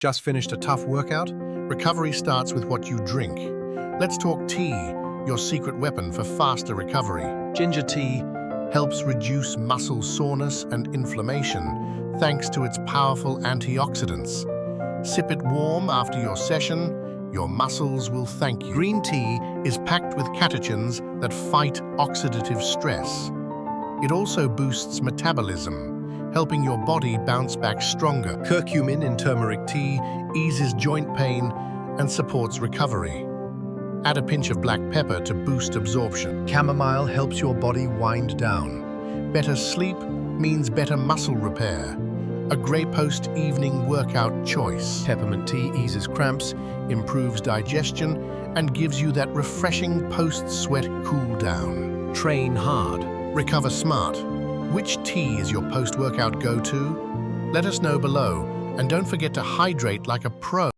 Just finished a tough workout? Recovery starts with what you drink. Let's talk tea, your secret weapon for faster recovery. Ginger tea helps reduce muscle soreness and inflammation thanks to its powerful antioxidants. Sip it warm after your session, your muscles will thank you. Green tea is packed with catechins that fight oxidative stress. It also boosts metabolism, helping your body bounce back stronger. Curcumin in turmeric tea eases joint pain and supports recovery. Add a pinch of black pepper to boost absorption. Chamomile helps your body wind down. Better sleep means better muscle repair. A great post-evening workout choice. Peppermint tea eases cramps, improves digestion, and gives you that refreshing post-sweat cool down. Train hard. Recover smart. Which tea is your post-workout go-to? Let us know below, and don't forget to hydrate like a pro.